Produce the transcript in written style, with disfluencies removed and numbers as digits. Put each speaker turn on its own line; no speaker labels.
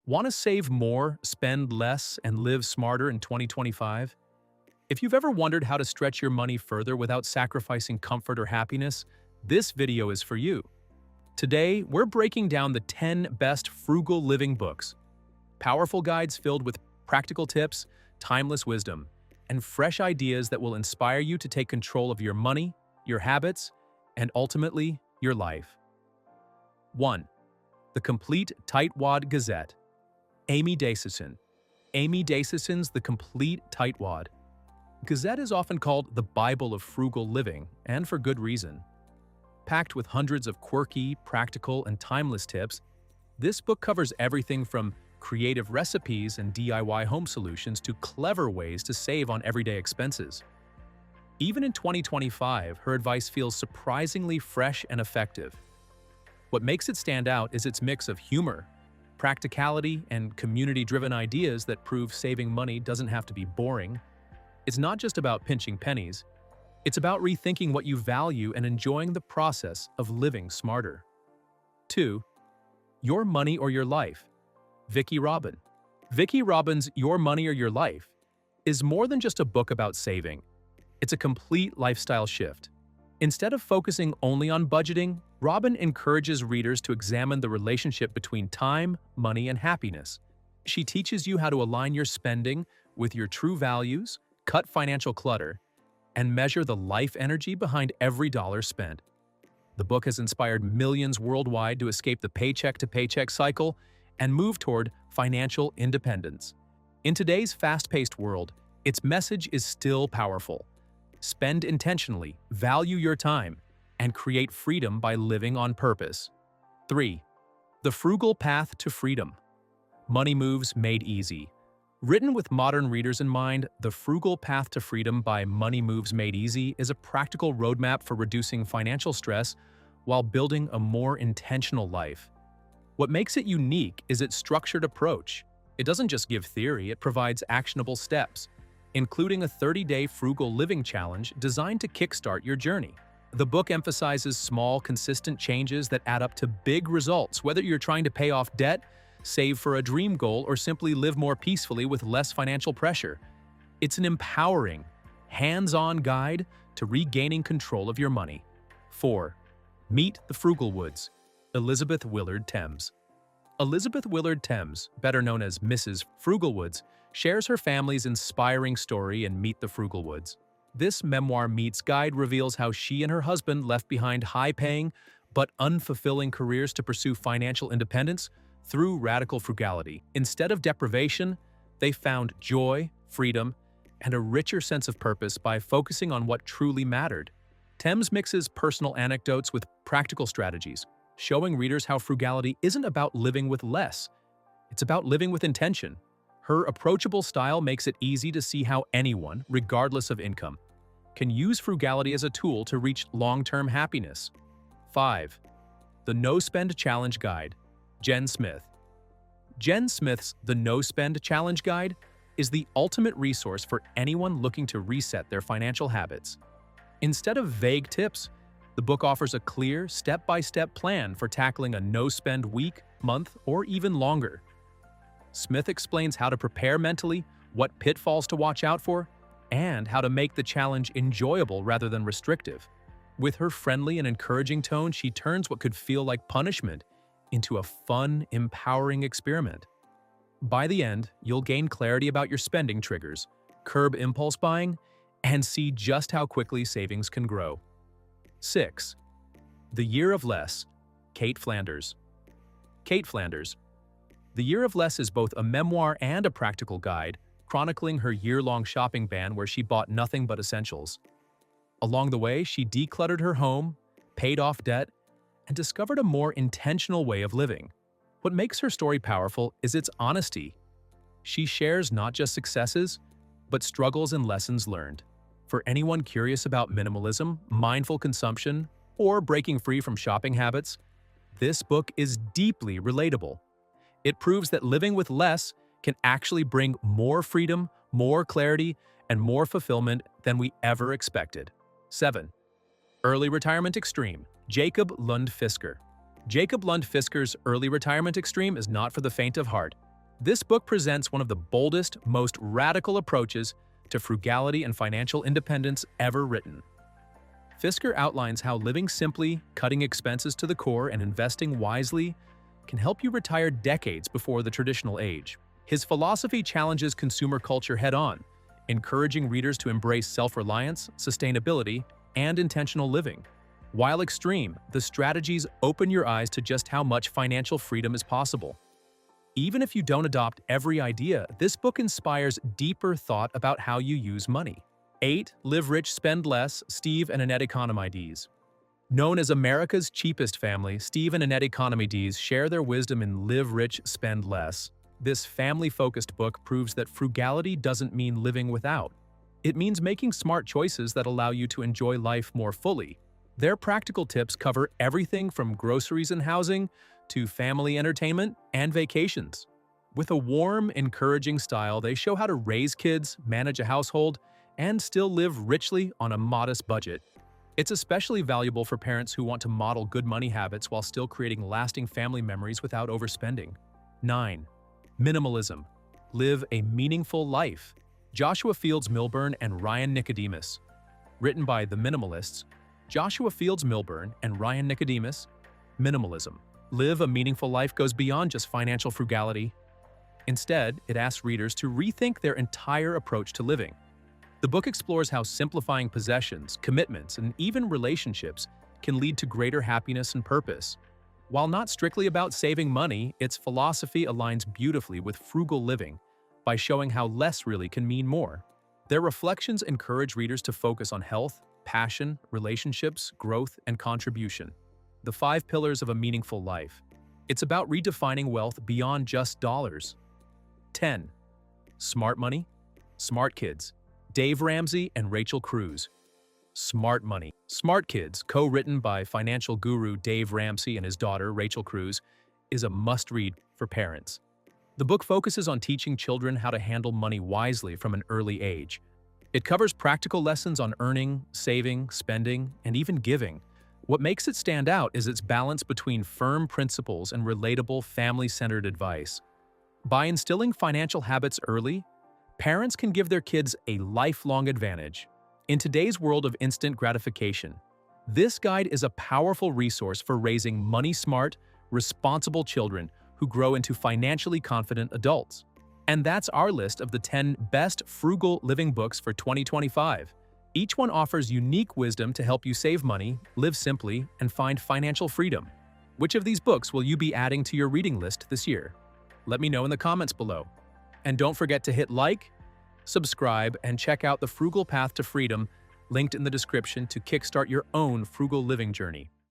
Want to save more, spend less, and live smarter in 2025? If you've ever wondered how to stretch your money further without sacrificing comfort or happiness, this video is for you. Today, we're breaking down the 10 best frugal living books. Powerful guides filled with practical tips, timeless wisdom, and fresh ideas that will inspire you to take control of your money, your habits, and ultimately, your life. 1. The Complete Tightwad Gazette. Amy Dasison. Amy Dasison's The Complete Tightwad Gazette is often called the Bible of frugal living, and for good reason. Packed with hundreds of quirky, practical, and timeless tips, this book covers everything from creative recipes and DIY home solutions to clever ways to save on everyday expenses. Even in 2025, her advice feels surprisingly fresh and effective. What makes it stand out is its mix of humor, practicality, and community-driven ideas that prove saving money doesn't have to be boring. It's not just about pinching pennies. It's about rethinking what you value and enjoying the process of living smarter. 2. Your Money or Your Life. Vicki Robin. Vicki Robin's Your Money or Your Life is more than just a book about saving. It's a complete lifestyle shift. Instead of focusing only on budgeting, Robin encourages readers to examine the relationship between time, money, and happiness. She teaches you how to align your spending with your true values, cut financial clutter, and measure the life energy behind every dollar spent. The book has inspired millions worldwide to escape the paycheck-to-paycheck cycle and move toward financial independence. In today's fast-paced world, its message is still powerful. Spend intentionally, value your time, and create freedom by living on purpose. 3. The Frugal Path to Freedom. Money Moves Made Easy. Written with modern readers in mind, The Frugal Path to Freedom by Money Moves Made Easy is a practical roadmap for reducing financial stress while building a more intentional life. What makes it unique is its structured approach. It doesn't just give theory, it provides actionable steps, including a 30-day frugal living challenge designed to kickstart your journey. The book emphasizes small, consistent changes that add up to big results, whether you're trying to pay off debt, save for a dream goal, or simply live more peacefully with less financial pressure. It's an empowering, hands-on guide to regaining control of your money. 4. Meet the Frugal Woods. Elizabeth Willard Thames. Elizabeth Willard Thames, better known as Mrs. Frugalwoods, shares her family's inspiring story in Meet the Frugal Woods. This memoir meets guide reveals how she and her husband left behind high-paying but unfulfilling careers to pursue financial independence through radical frugality. Instead of deprivation, they found joy, freedom, and a richer sense of purpose by focusing on what truly mattered. Thames mixes personal anecdotes with practical strategies, showing readers how frugality isn't about living with less. It's about living with intention. Her approachable style makes it easy to see how anyone, regardless of income, can use frugality as a tool to reach long-term happiness. 5. The No Spend Challenge Guide. Jen Smith. Jen Smith's The No Spend Challenge Guide is the ultimate resource for anyone looking to reset their financial habits. Instead of vague tips, the book offers a clear, step-by-step plan for tackling a no-spend week, month, or even longer. Smith explains how to prepare mentally, what pitfalls to watch out for, and how to make the challenge enjoyable rather than restrictive. With her friendly and encouraging tone, she turns what could feel like punishment into a fun, empowering experiment. By the end, you'll gain clarity about your spending triggers, curb impulse buying, and see just how quickly savings can grow. 6. The Year of Less. Kate Flanders. Kate Flanders. The Year of Less is both a memoir and a practical guide, chronicling her year-long shopping ban where she bought nothing but essentials. Along the way, she decluttered her home, paid off debt, and discovered a more intentional way of living. What makes her story powerful is its honesty. She shares not just successes, but struggles and lessons learned. For anyone curious about minimalism, mindful consumption, or breaking free from shopping habits, this book is deeply relatable. It proves that living with less can actually bring more freedom, more clarity, and more fulfillment than we ever expected. 7. Early Retirement Extreme. Jacob Lund Fisker. Jacob Lund Fisker's Early Retirement Extreme is not for the faint of heart. This book presents one of the boldest, most radical approaches to frugality and financial independence ever written. Fisker outlines how living simply, cutting expenses to the core, and investing wisely can help you retire decades before the traditional age. His philosophy challenges consumer culture head-on, encouraging readers to embrace self-reliance, sustainability, and intentional living. While extreme, the strategies open your eyes to just how much financial freedom is possible. Even if you don't adopt every idea, this book inspires deeper thought about how you use money. 8. Live Rich, Spend Less, Steve and Annette Economides. Known as America's cheapest family, Steve and Annette Economides share their wisdom in Live Rich, Spend Less. This family-focused book proves that frugality doesn't mean living without. It means making smart choices that allow you to enjoy life more fully. Their practical tips cover everything from groceries and housing to family entertainment and vacations. With a warm, encouraging style, they show how to raise kids, manage a household, and still live richly on a modest budget. It's especially valuable for parents who want to model good money habits while still creating lasting family memories without overspending. 9. Minimalism. Live a Meaningful Life. Joshua Fields Millburn and Ryan Nicodemus. Written by The Minimalists, Joshua Fields Millburn and Ryan Nicodemus. Minimalism. Live a Meaningful Life goes beyond just financial frugality. Instead, it asks readers to rethink their entire approach to living. The book explores how simplifying possessions, commitments, and even relationships can lead to greater happiness and purpose. While not strictly about saving money, its philosophy aligns beautifully with frugal living by showing how less really can mean more. Their reflections encourage readers to focus on health, passion, relationships, growth, and contribution. The 5 Pillars of a Meaningful Life. It's about redefining wealth beyond just dollars. 10. Smart Money, Smart Kids. Dave Ramsey and Rachel Cruz. Smart Money, Smart Kids, co-written by financial guru Dave Ramsey and his daughter Rachel Cruz, is a must-read for parents. The book focuses on teaching children how to handle money wisely from an early age. It covers practical lessons on earning, saving, spending, and even giving. What makes it stand out is its balance between firm principles and relatable, family-centered advice. By instilling financial habits early, parents can give their kids a lifelong advantage. In today's world of instant gratification, this guide is a powerful resource for raising money-smart, responsible children who grow into financially confident adults. And that's our list of the 10 best frugal living books for 2025. Each one offers unique wisdom to help you save money, live simply, and find financial freedom. Which of these books will you be adding to your reading list this year? Let me know in the comments below. And don't forget to hit like, subscribe, and check out The Frugal Path to Freedom, linked in the description to kickstart your own frugal living journey.